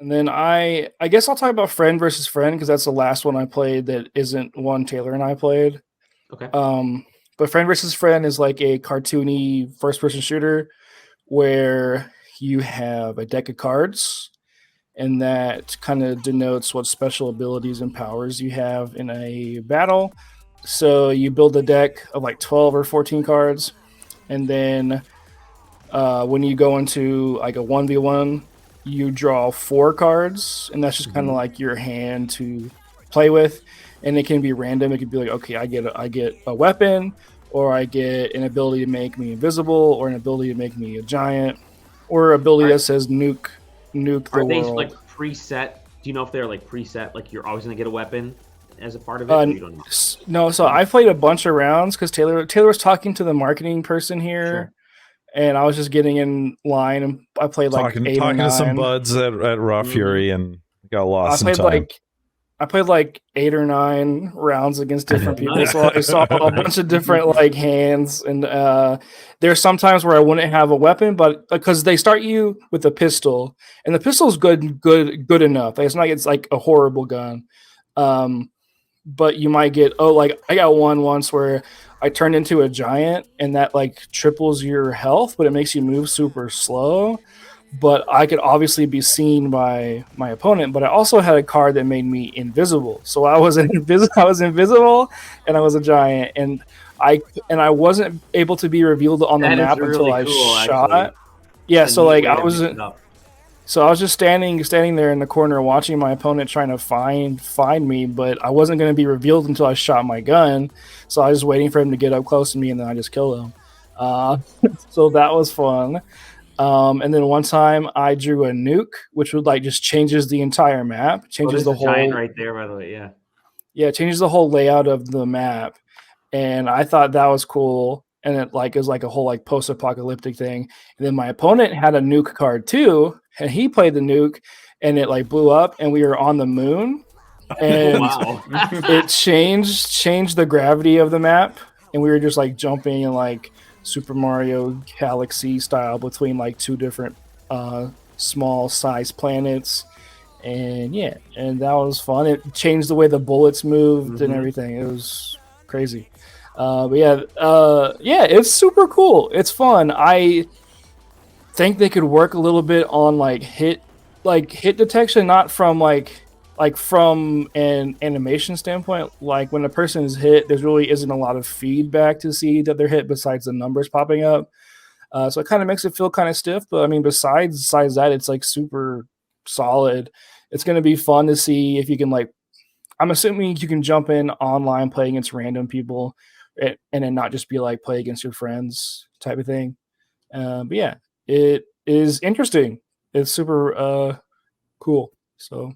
And then I guess I'll talk about Friend versus Friend because that's the last one I played that isn't one Taylor and I played. Okay. But Friend versus Friend is like a cartoony first person shooter where you have a deck of cards and that kind of denotes what special abilities and powers you have in a battle. So you build a deck of like 12 or 14 cards, and then when you go into like a 1v1, you draw 4 cards, and that's just kind of Hmm. like your hand to play with. And it can be random. It could be like, okay, I get a weapon, or I get an ability to make me invisible, or an ability to make me a giant, or ability Are that says nuke the are they world. like preset? Do you know if they're like preset? Like you're always gonna get a weapon as a part of it, or you don't know? No, so I played a bunch of rounds because Taylor was talking to the marketing person here, Sure. and I was just getting in line, and I played like Talking 8 or talking to some 9. buds at Raw Hmm. Fury and got I lost in played time. like I played like 8 or 9 rounds against different people, Nice. so I saw a bunch Nice. of different like hands, and there's sometimes where I wouldn't have a weapon, but because they start you with a pistol, and the pistol's good enough. It's not it's like a horrible gun, um, but you might get like I got one once where I turned into a giant, and that like triples your health, but it makes you move super slow, but I could obviously be seen by my opponent. But I also had a card that made me invisible, so I was I was invisible, and I was a giant, and I wasn't able to be revealed on the That is map until really I cool, actually. shot. Yeah, It's a so neat like way to mix it up. I was just standing there in the corner watching my opponent trying to find me, but I wasn't going to be revealed until I shot my gun. So I was waiting for him to get up close to me, and then I just killed him. Uh, so that was fun. And then one time I drew a nuke, which would like just changes the entire map, Oh, changes there's the a giant whole right there, by the way. Yeah. yeah, changes the whole layout of the map. And I thought that was cool. And it like is like a whole like post-apocalyptic thing. And then my opponent had a nuke card too, and he played the nuke, and it like blew up, and we were on the moon, Oh, and wow. it changed the gravity of the map, and we were just like jumping in like Super Mario Galaxy style between like two different uh small size planets. And yeah, and that was fun. It changed the way the bullets moved and Hmm. everything. It was crazy. But yeah, yeah, it's super cool. It's fun. I think they could work a little bit on like hit detection, not from like from an animation standpoint. Like when a person is hit, there really isn't a lot of feedback to see that they're hit besides the numbers popping up. So it kind of makes it feel kind of stiff. But I mean, besides that, it's like super solid. It's going to be fun to see if you can like. I'm assuming you can jump in online, play against random people, and then not just be like play against your friends type of thing. But yeah, it is interesting. It's super cool. So